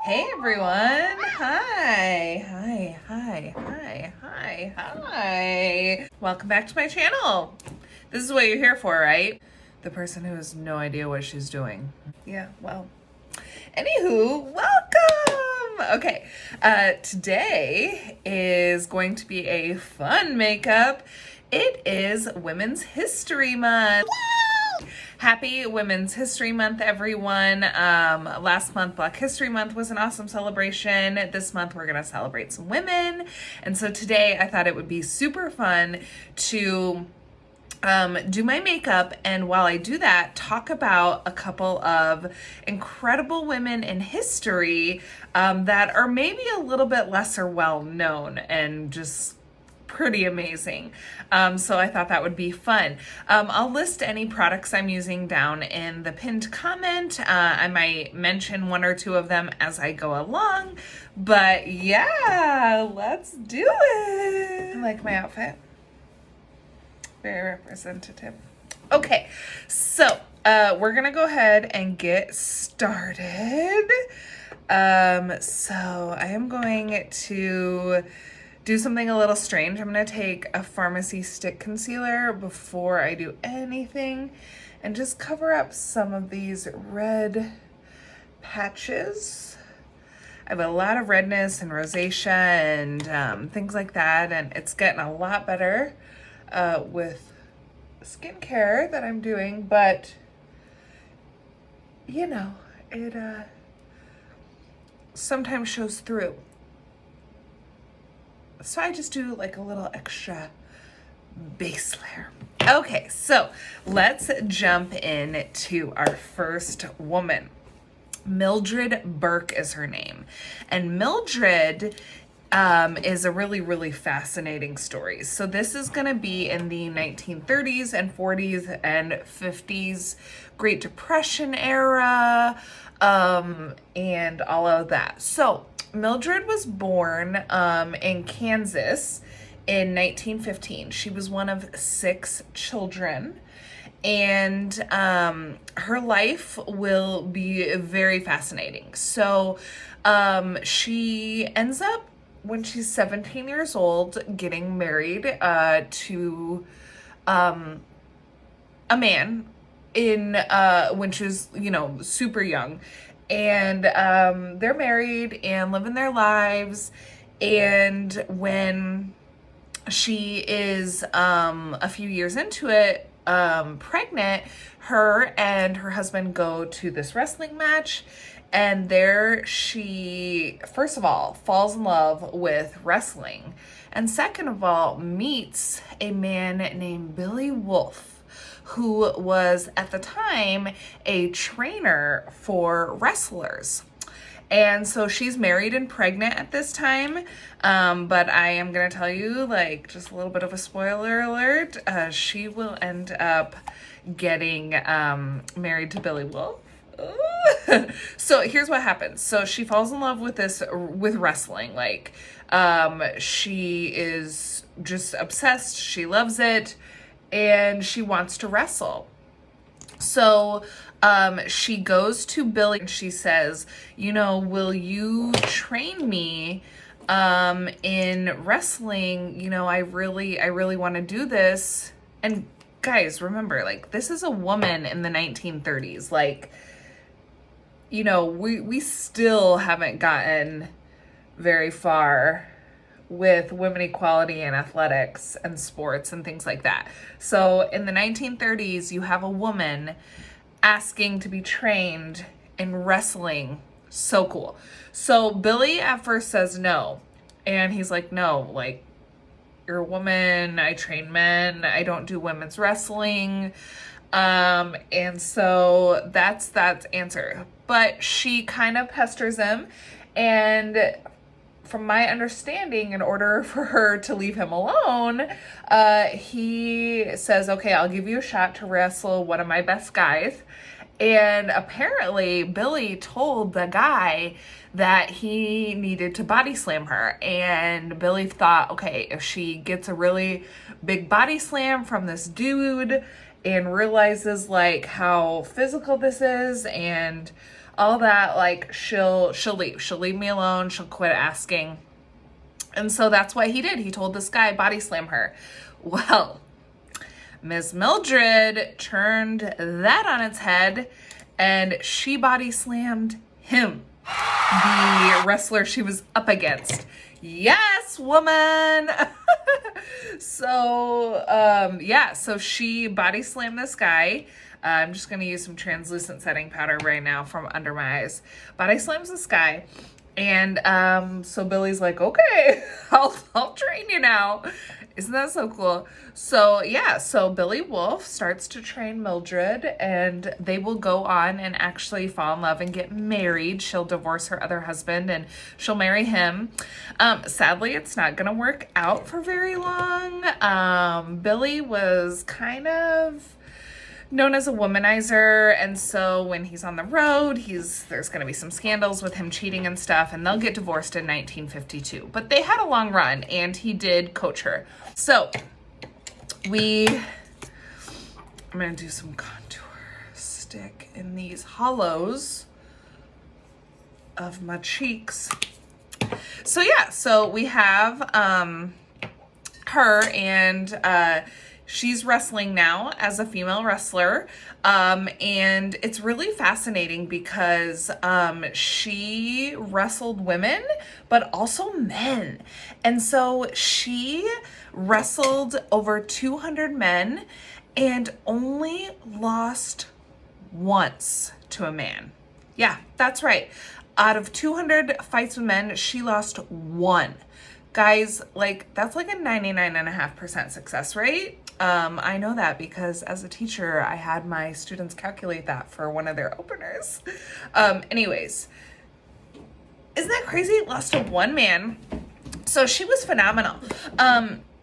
Hey everyone. Hi. Welcome back to my channel. This is what you're here for, right? The person who has no idea what she's doing. Yeah, well. Anywho, welcome. Okay, today is going to be a fun makeup. It is Women's History Month. Happy Women's History Month, everyone. Last month, Black History Month was an awesome celebration. This month, we're going to celebrate some women. And so today, I thought it would be super fun to do my makeup, and while I do that, talk about a couple of incredible women in history that are maybe a little bit lesser well known and just pretty amazing. So I thought that would be fun. I'll list any products I'm using down in the pinned comment. I might mention one or two of them as I go along, but yeah, let's do it. I like my outfit. Very representative. Okay, so we're gonna go ahead and get started. So I am going to do something a little strange. I'm gonna take a pharmacy stick concealer before I do anything and just cover up some of these red patches. I have a lot of redness and rosacea and things like that, and it's getting a lot better with skincare that I'm doing, but you know, it sometimes shows through. So I just do like a little extra base layer. Okay, so let's jump into our first woman. Mildred Burke is her name. And Mildred is a really fascinating story. So this is going to be in the 1930s and 40s and 50s, Great Depression era, and all of that. So Mildred was born in Kansas in 1915. She was one of 6 children, and her life will be very fascinating. So she ends up, when she's 17 years old, getting married to a man when she was, super young. And they're married and living their lives. And when she is a few years into it, pregnant, her and her husband go to this wrestling match. And there she, first of all, falls in love with wrestling. And second of all, meets a man named Billy Wolfe, who was at the time a trainer for wrestlers. And so she's married and pregnant at this time. But I am going to tell you, like, just a little bit of a spoiler alert. She will end up getting married to Billy Wolfe. So here's what happens. So she falls in love with wrestling. Like, she is just obsessed. She loves it. And she wants to wrestle. So she goes to Billy and she says, will you train me in wrestling? I really want to do this. And guys, remember, like, this is a woman in the 1930s. Like, we still haven't gotten very far with women equality and athletics and sports and things like that. So in the 1930s, you have a woman asking to be trained in wrestling. So cool. So Billy at first says no. And he's like, no, like, you're a woman. I train men. I don't do women's wrestling. And so that's that answer. But she kind of pesters him, and from my understanding, in order for her to leave him alone, he says, okay, I'll give you a shot to wrestle one of my best guys. And apparently Billy told the guy that he needed to body slam her. And Billy thought, okay, if she gets a really big body slam from this dude and realizes like how physical this is and all that, like, she'll leave me alone. She'll quit asking. And so that's what he did. He told this guy body slam her. Well, Miss Mildred turned that on its head and she body slammed him, the wrestler she was up against. Yes, woman. So, yeah, so she body slammed this guy. I'm just going to use some translucent setting powder right now from under my eyes. Body slams this guy. And so Billy's like, okay, I'll train you now. Isn't that so cool? So yeah, so Billy Wolf starts to train Mildred and they will go on and actually fall in love and get married. She'll divorce her other husband and she'll marry him. Sadly, it's not going to work out for very long. Billy was kind of known as a womanizer, and so when he's on the road, there's going to be some scandals with him cheating and stuff, and they'll get divorced in 1952. But they had a long run, and he did coach her. So I'm going to do some contour stick in these hollows of my cheeks. So yeah, so we have her, and she's wrestling now as a female wrestler, and it's really fascinating because she wrestled women, but also men. And so she wrestled over 200 men and only lost once to a man. Yeah, that's right. Out of 200 fights with men, she lost one. Guys, like, that's like a 99.5% success rate. I know that because as a teacher, I had my students calculate that for one of their openers. Anyways, isn't that crazy? Lost to one man. So she was phenomenal.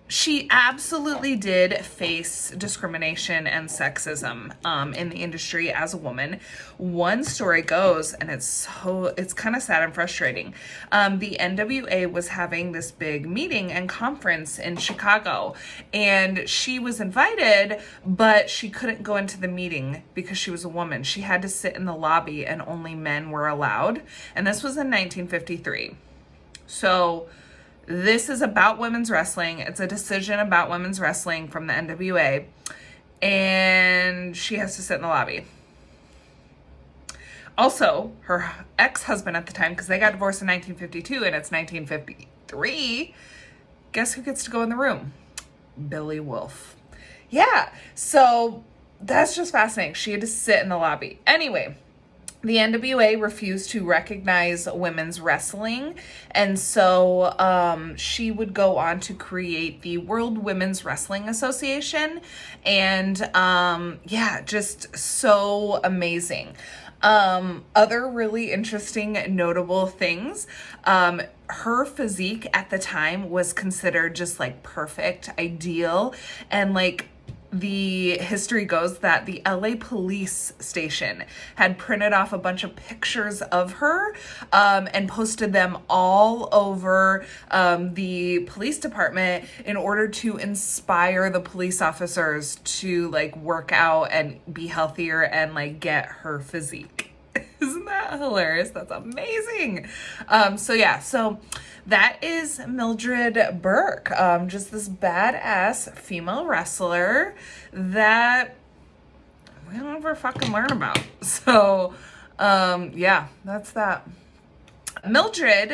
She absolutely did face discrimination and sexism in the industry as a woman. One story goes, and it's kind of sad and frustrating. The NWA was having this big meeting and conference in Chicago, and she was invited, but she couldn't go into the meeting because she was a woman. She had to sit in the lobby, and only men were allowed. And this was in 1953. So this is about women's wrestling. It's a decision about women's wrestling from the NWA. And she has to sit in the lobby. Also, her ex-husband at the time, because they got divorced in 1952 and it's 1953, guess who gets to go in the room? Billy Wolf. Yeah, so that's just fascinating. She had to sit in the lobby. Anyway, the NWA refused to recognize women's wrestling, and so she would go on to create the World Women's Wrestling Association, and yeah, just so amazing. Other really interesting, notable things, her physique at the time was considered just like perfect, ideal, and like, the history goes that the LA police station had printed off a bunch of pictures of her and posted them all over the police department in order to inspire the police officers to like work out and be healthier and like get her physique. Isn't that hilarious? That's amazing. So yeah, so that is Mildred Burke, just this badass female wrestler that we don't ever fucking learn about. So, yeah, that's that. Mildred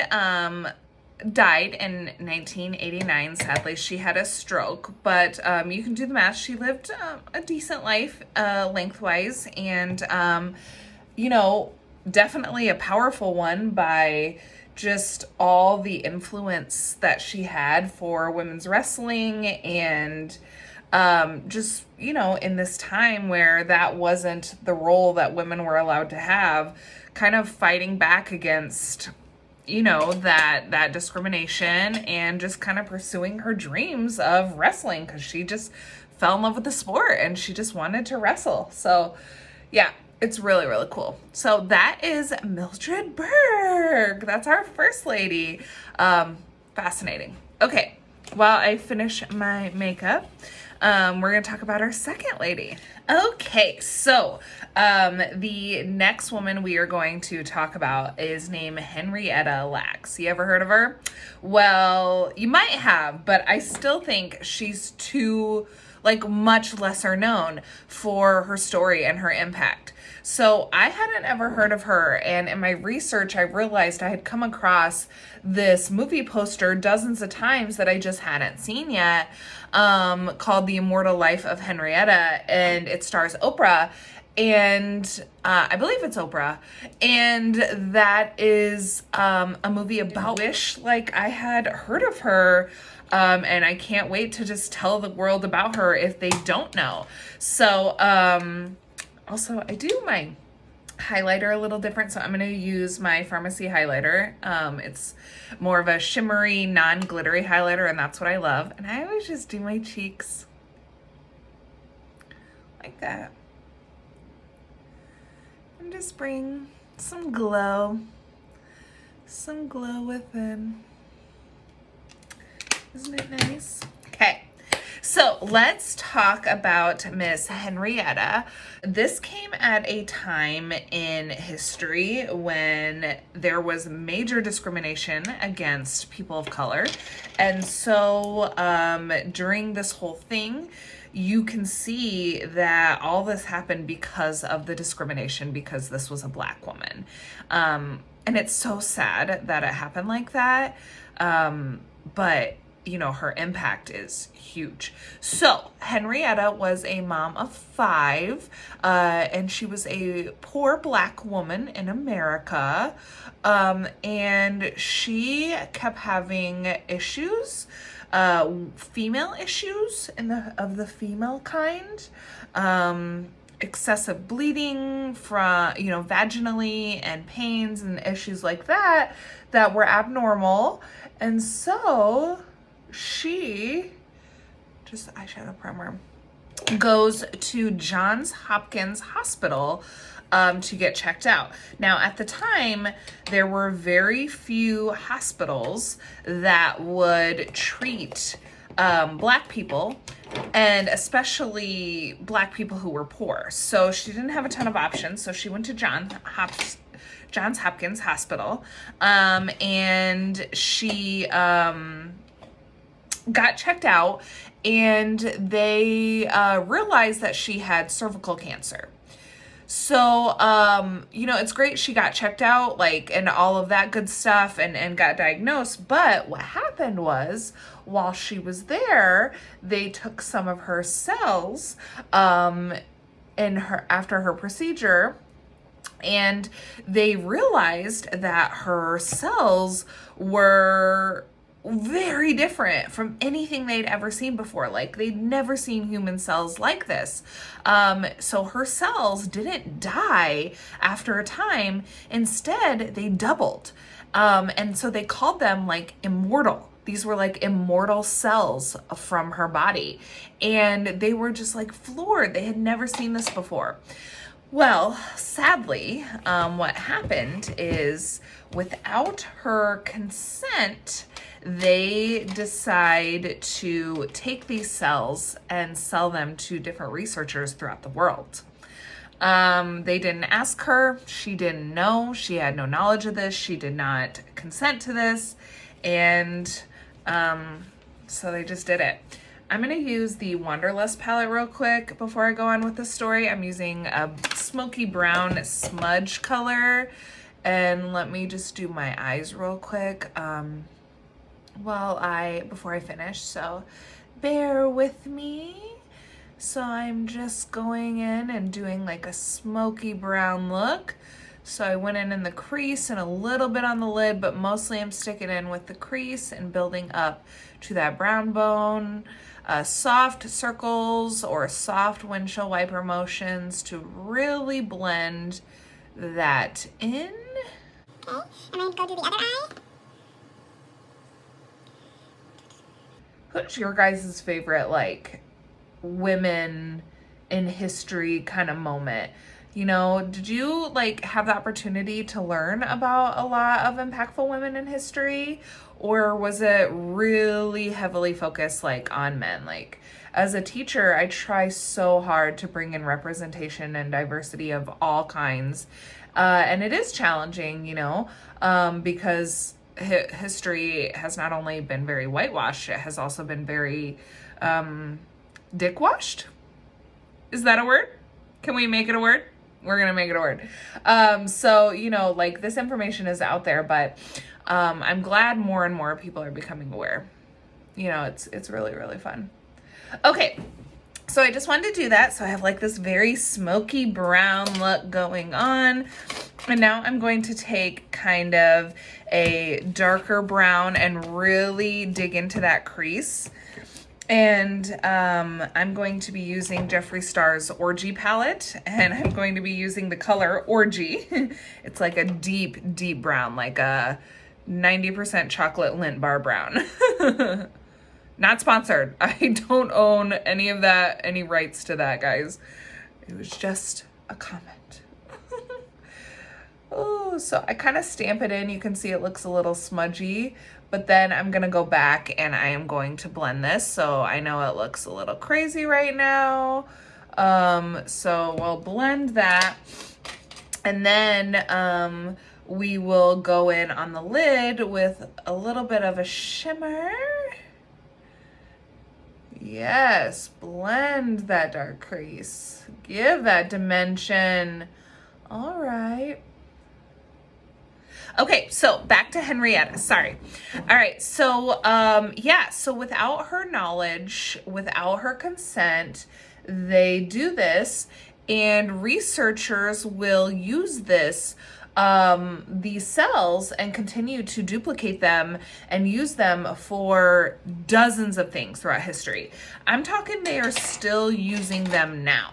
died in 1989. Sadly, she had a stroke, but you can do the math. She lived a decent life lengthwise, and, you know, definitely a powerful one by just all the influence that she had for women's wrestling, and just, you know, in this time where that wasn't the role that women were allowed to have, kind of fighting back against, you know, that discrimination, and just kind of pursuing her dreams of wrestling because she just fell in love with the sport and she just wanted to wrestle. So yeah, it's really, really cool. So that is Mildred Burke. That's our first lady. Fascinating. Okay, while I finish my makeup, we're going to talk about our second lady. Okay, so the next woman we are going to talk about is named Henrietta Lacks. You ever heard of her? Well, you might have, but I still think she's much lesser known for her story and her impact. So I hadn't ever heard of her, and in my research, I realized I had come across this movie poster dozens of times that I just hadn't seen yet, called The Immortal Life of Henrietta, and it stars Oprah, and I believe it's Oprah, and that is a movie about wish like I had heard of her. And I can't wait to just tell the world about her if they don't know. So, also, I do my highlighter a little different, so I'm going to use my Pharmacy highlighter. It's more of a shimmery, non-glittery highlighter, and that's what I love. And I always just do my cheeks like that. And just bring some glow within. Isn't it nice? Okay. So let's talk about Miss Henrietta. This came at a time in history when there was major discrimination against people of color. And so during this whole thing, you can see that all this happened because of the discrimination, because this was a Black woman. And it's so sad that it happened like that. But her impact is huge. So Henrietta was a mom of 5, and she was a poor Black woman in America. And she kept having issues, female issues of the female kind, excessive bleeding from, vaginally, and pains and issues like that were abnormal. And so she, just eyeshadow primer, goes to Johns Hopkins Hospital to get checked out. Now, at the time, there were very few hospitals that would treat Black people, and especially Black people who were poor. So she didn't have a ton of options, so she went to Johns Hopkins Hospital, and she got checked out, and they realized that she had cervical cancer. So, it's great she got checked out, and all of that good stuff, and got diagnosed. But what happened was, while she was there, they took some of her cells after her procedure, and they realized that her cells were very different from anything they'd ever seen before. They'd never seen human cells like this. So her cells didn't die after a time. Instead, they doubled. And so they called them immortal. These were immortal cells from her body. And they were just floored. They had never seen this before. Well, sadly, what happened is, without her consent, they decide to take these cells and sell them to different researchers throughout the world. They didn't ask her. She didn't know. She had no knowledge of this. She did not consent to this. And so they just did it. I'm going to use the Wanderlust palette real quick before I go on with the story. I'm using a smoky brown smudge color. And let me just do my eyes real quick before I finish. So bear with me. So I'm just going in and doing a smoky brown look. So I went in the crease and a little bit on the lid, but mostly I'm sticking in with the crease and building up to that brown bone. Soft circles or soft windshield wiper motions to really blend that in. Okay, and then go do the other eye. What's your guys' favorite women in history kind of moment? You know, did you like have the opportunity to learn about a lot of impactful women in history, or was it really heavily focused like on men? Like, as a teacher, I try so hard to bring in representation and diversity of all kinds. And it is challenging, you know, because history has not only been very whitewashed, it has also been very dickwashed. Is that a word? Can we make it a word? We're going to make it a word. So, you know, like this information is out there, but I'm glad more and more people are becoming aware. You know, it's really, really fun. Okay. So I just wanted to do that. So I have like this very smoky brown look going on. And now I'm going to take kind of a darker brown and really dig into that crease. And I'm going to be using Jeffree Star's Orgy palette, and I'm going to be using the color Orgy. It's like a deep, deep brown, like a 90% chocolate Lindt bar brown. Not sponsored. I don't own any of that, any rights to that, guys. It was just a comment. Oh, so I kind of stamp it in. You can see it looks a little smudgy, but then I'm going to go back and I am going to blend this. So I know it looks a little crazy right now. So we'll blend that. And then we will go in on the lid with a little bit of a shimmer. Yes, blend that dark crease. Give that dimension. All right. Okay, so back to Henrietta. Sorry. All right, so yeah, so without her knowledge, without her consent, they do this, and researchers will use this these cells and continue to duplicate them and use them for dozens of things throughout history. I'm talking they are still using them now.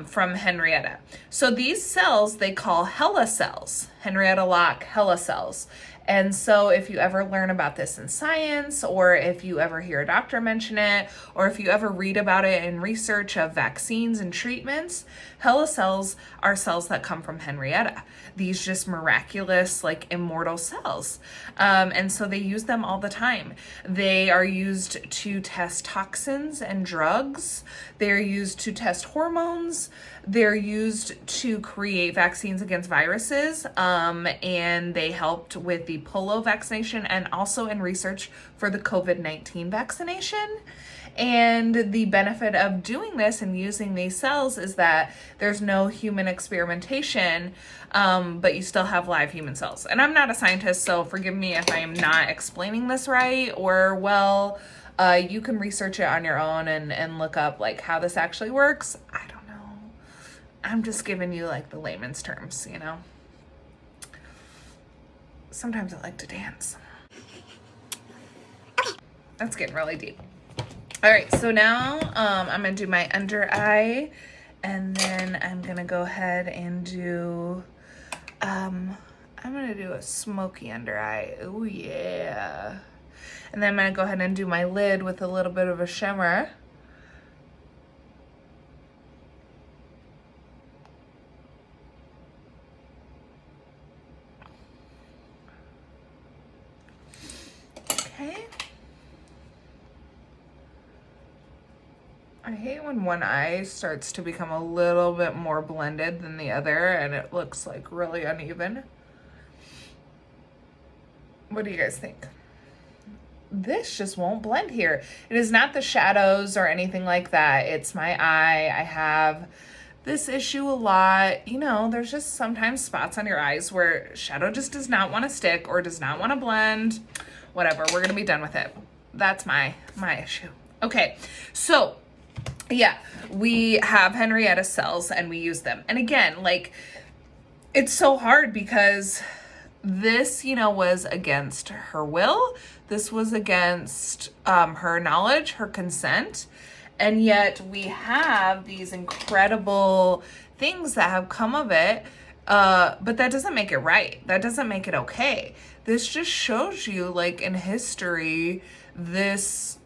From Henrietta. So these cells they call HeLa cells, Henrietta Lacks HeLa cells. And so if you ever learn about this in science, or if you ever hear a doctor mention it, or if you ever read about it in research of vaccines and treatments, HeLa cells are cells that come from Henrietta. These just miraculous, like immortal cells. And so they use them all the time. They are used to test toxins and drugs. They're used to test hormones. They're used to create vaccines against viruses. And they helped with the polio vaccination and also in research for the COVID-19 vaccination. And the benefit of doing this and using these cells is that there's no human experimentation, but you still have live human cells. And I'm not a scientist, so forgive me if I am not explaining this right or well. You can research it on your own and look up like how this actually works. I don't know. I'm just giving you like the layman's terms, you know. Sometimes I like to dance. That's getting really deep. All right, so now I'm gonna do my under eye, and then I'm gonna go ahead and do, I'm gonna do a smoky under eye. Oh yeah. And then I'm gonna go ahead and do my lid with a little bit of a shimmer. Okay. I hate when one eye starts to become a little bit more blended than the other and it looks like really uneven. What do you guys think? This just won't blend here. It is not the shadows or anything like that. It's my eye. I have this issue a lot. You know, there's just sometimes spots on your eyes where shadow just does not want to stick or does not want to blend. Whatever, we're gonna be done with it. That's my issue. Okay, so yeah, we have Henrietta cells and we use them. And again, like, it's so hard because this, you know, was against her will. This was against her knowledge, her consent. And yet we have these incredible things that have come of it. But that doesn't make it right. That doesn't make it okay. This just shows you, like, in history, this,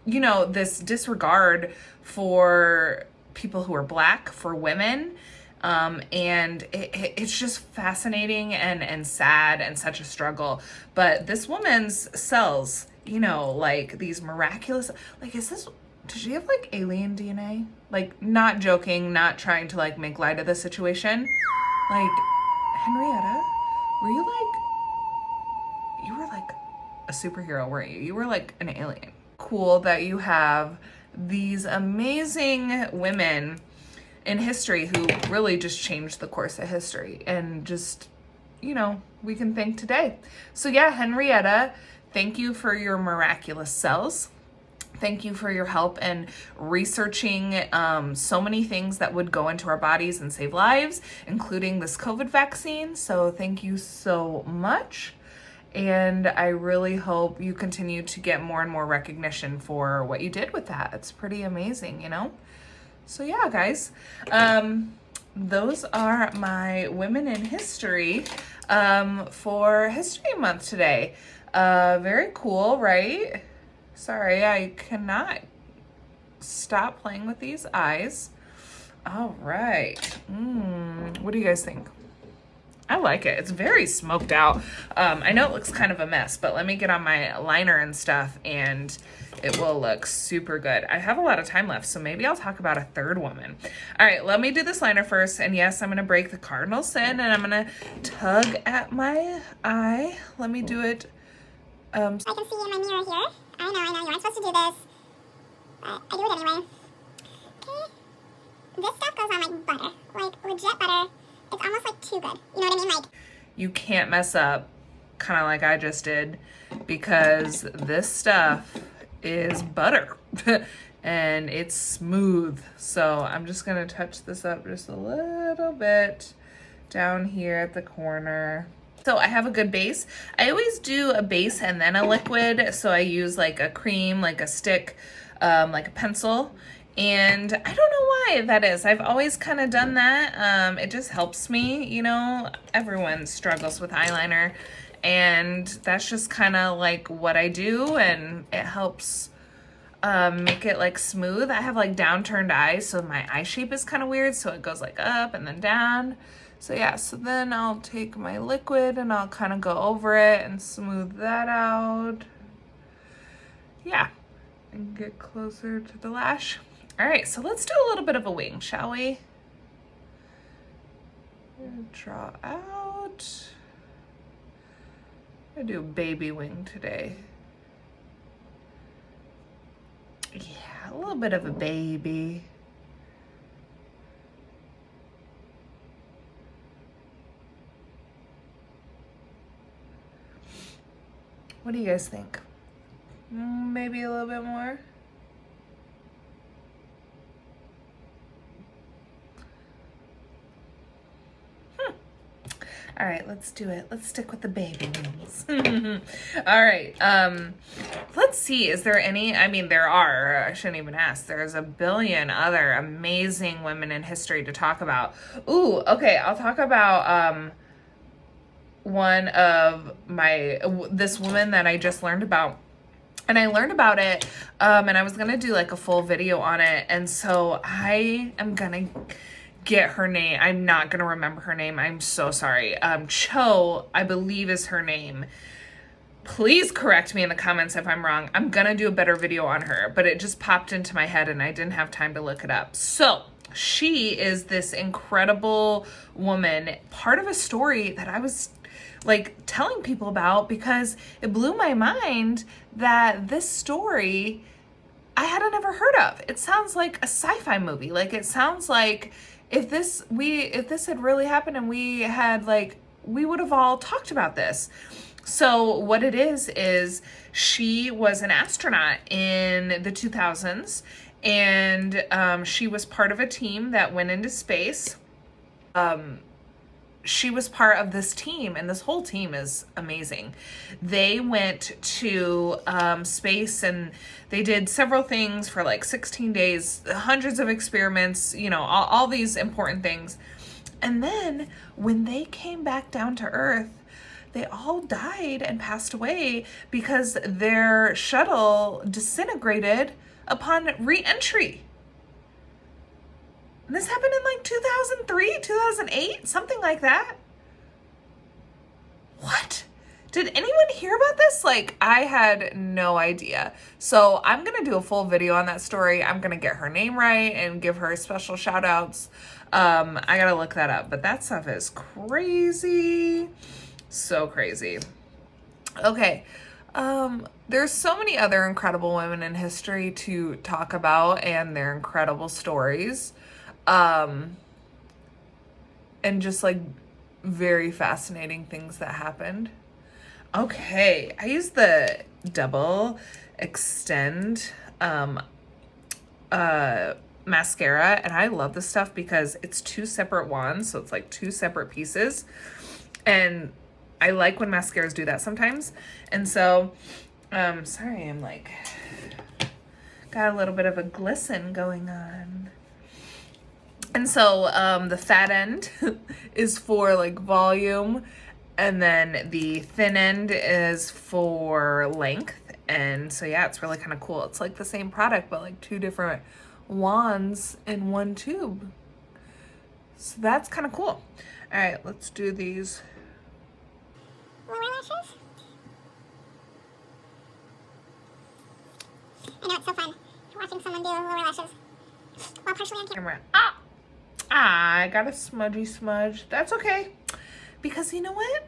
you know, this disregard for people who are Black, for women, And it's just fascinating and sad and such a struggle. But this woman's cells, you know, like these miraculous, like, does she have like alien DNA? Like, not joking, not trying to like make light of the situation. Like, Henrietta, you were like a superhero, weren't you? You were like an alien. Cool that you have these amazing women in history who really just changed the course of history, and just, you know, we can thank today. So yeah, Henrietta, thank you for your miraculous cells. Thank you for your help in researching so many things that would go into our bodies and save lives, including this COVID vaccine. So thank you so much. And I really hope you continue to get more and more recognition for what you did with that. It's pretty amazing, you know? So yeah, guys, those are my women in history for History Month today. Very cool, right? Sorry, I cannot stop playing with these eyes. All right. What do you guys think? I like it. It's very smoked out. I know it looks kind of a mess, but let me get on my liner and stuff and it will look super good. I have a lot of time left, so maybe I'll talk about a third woman. All right, let me do this liner first. And yes, I'm going to break the cardinal sin, and I'm going to tug at my eye. Let me do it. I can see in my mirror here. I know, you aren't supposed to do this, but I do it anyway. Okay. This stuff goes on like butter, like legit butter. It's almost like too good. You know what I mean? Like, you can't mess up, kind of like I just did, because this stuff is butter and it's smooth. So I'm just going to touch this up just a little bit down here at the corner. So I have a good base. I always do a base and then a liquid. So I use like a cream, like a stick, like a pencil. And I don't know why that is. I've always kind of done that. It just helps me, you know, everyone struggles with eyeliner. And that's just kind of like what I do. And it helps make it like smooth. I have like downturned eyes, so my eye shape is kind of weird. So it goes like up and then down. So yeah, so then I'll take my liquid and I'll kind of go over it and smooth that out. Yeah, and get closer to the lash. All right, so let's do a little bit of a wing, shall we? Draw out. I'm gonna do a baby wing today. Yeah, a little bit of a baby. What do you guys think? Maybe a little bit more? All right, let's do it. Let's stick with the baby wings. All right, let's see. Is there any, I mean, there are, I shouldn't even ask. There's a billion other amazing women in history to talk about. Ooh, okay, I'll talk about one of this woman that I just learned about. And I learned about it, and I was going to do like a full video on it. And so I am going to get her name. I'm not going to remember her name. I'm so sorry. Cho, I believe, is her name. Please correct me in the comments if I'm wrong. I'm going to do a better video on her, but it just popped into my head and I didn't have time to look it up. So she is this incredible woman, part of a story that I was like telling people about because it blew my mind that this story I hadn't ever heard of. It sounds like a sci-fi movie. Like, it sounds like if this had really happened and we would have all talked about this. So what it is she was an astronaut in the 2000s, and she was part of a team that went into space. She was part of this team, and this whole team is amazing. They went to space and they did several things for like 16 days, hundreds of experiments, you know, all these important things. And then when they came back down to Earth, they all died and passed away because their shuttle disintegrated upon re-entry. And this happened in like 2003, 2008, something like that. What? Did anyone hear about this? Like, I had no idea. So I'm going to do a full video on that story. I'm going to get her name right and give her special shout outs. I got to look that up, but that stuff is crazy. So crazy. Okay. There's so many other incredible women in history to talk about and their incredible stories. And just like very fascinating things that happened. Okay, I use the double extend mascara, and I love this stuff because it's 2 separate wands, so it's like 2 separate pieces, and I like when mascaras do that sometimes. And so sorry, I'm like got a little bit of a glisten going on. And so the fat end is for like volume, and then the thin end is for length. And so yeah, it's really kind of cool. It's like the same product, but like 2 different wands in 1 tube. So that's kind of cool. All right, let's do these. Lower lashes? I know, it's so fun watching someone do lower lashes while partially on camera. I got a smudgy smudge. That's okay. Because you know what?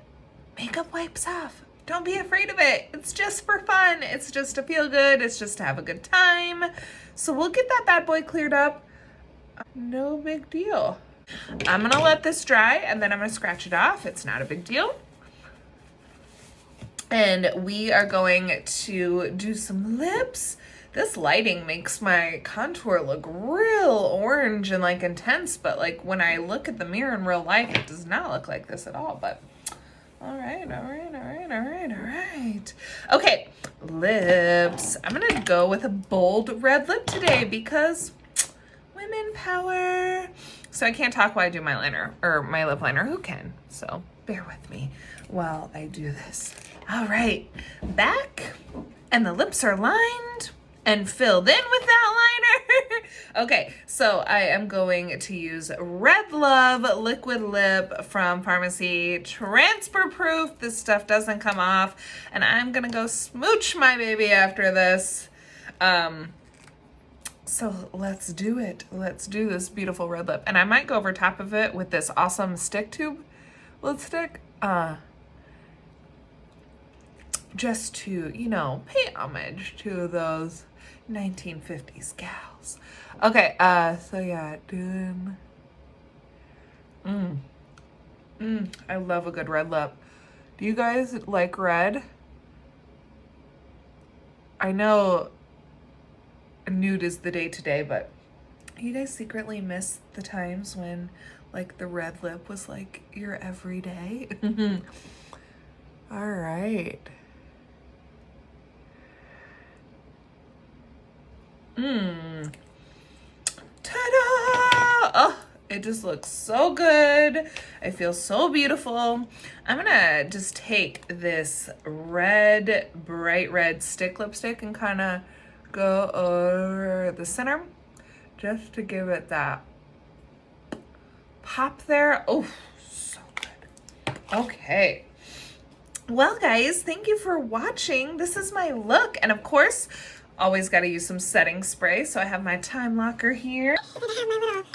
Makeup wipes off. Don't be afraid of it. It's just for fun. It's just to feel good. It's just to have a good time. So we'll get that bad boy cleared up. No big deal. I'm going to let this dry and then I'm going to scratch it off. It's not a big deal. And we are going to do some lips. This lighting makes my contour look real orange and like intense, but like when I look at the mirror in real life, it does not look like this at all. But all right. Okay, lips. I'm gonna go with a bold red lip today because women power. So I can't talk while I do my liner or my lip liner. Who can? So bear with me while I do this. All right, back, and the lips are lined and filled in with that liner. Okay, so I am going to use Red Love Liquid Lip from Pharmacy. Transfer proof. This stuff doesn't come off. And I'm gonna go smooch my baby after this. So let's do it. Let's do this beautiful red lip. And I might go over top of it with this awesome stick tube lipstick. Just to, you know, pay homage to those 1950s gals. Okay, so yeah, doing... I love a good red lip. Do you guys like red? I know nude is the day today, but you guys secretly miss the times when, like, the red lip was, like, your everyday? All right. Ta-da! Oh, it just looks so good. I feel so beautiful. I'm gonna just take this red, bright red stick lipstick and kind of go over the center just to give it that pop there. Oh, so good. Okay. Well, guys, thank you for watching. This is my look. And of course, always got to use some setting spray. So I have my time locker here. I'm gonna have my little fan.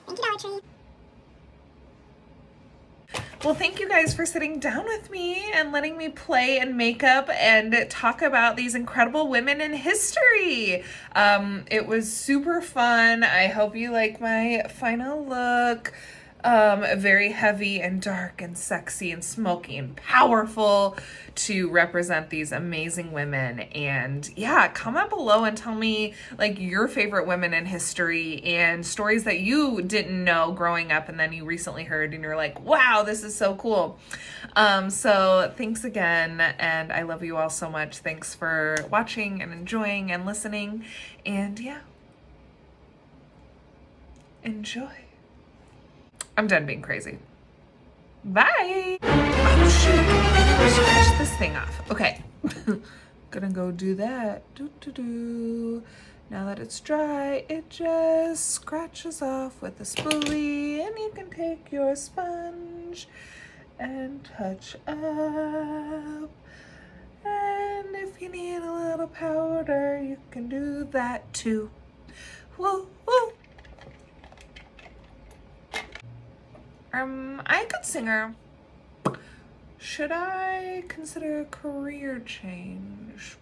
Thank you, Dollar Tree. Well, thank you guys for sitting down with me and letting me play in makeup and talk about these incredible women in history. It was super fun. I hope you like my final look. Very heavy and dark and sexy and smoky and powerful to represent these amazing women. And yeah, comment below and tell me like your favorite women in history and stories that you didn't know growing up and then you recently heard and you're like, wow, this is so cool. So thanks again, and I love you all so much. Thanks for watching and enjoying and listening, and yeah, enjoy. I'm done being crazy. Bye. Oh shoot, I never scratched this thing off. Okay, gonna go do that. Now that it's dry, it just scratches off with a spoolie, and you can take your sponge and touch up. And if you need a little powder, you can do that too. Woo, woo. I a good singer. Should I consider a career change?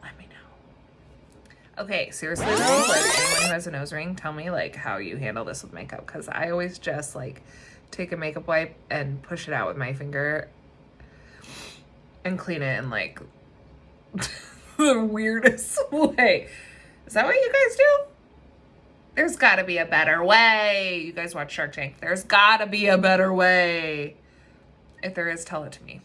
Let me know. Okay, seriously though, like anyone who has a nose ring, tell me like how you handle this with makeup, because I always just like take a makeup wipe and push it out with my finger and clean it in like the weirdest way. Is that what you guys do? There's gotta be a better way. You guys watch Shark Tank. There's gotta be a better way. If there is, tell it to me.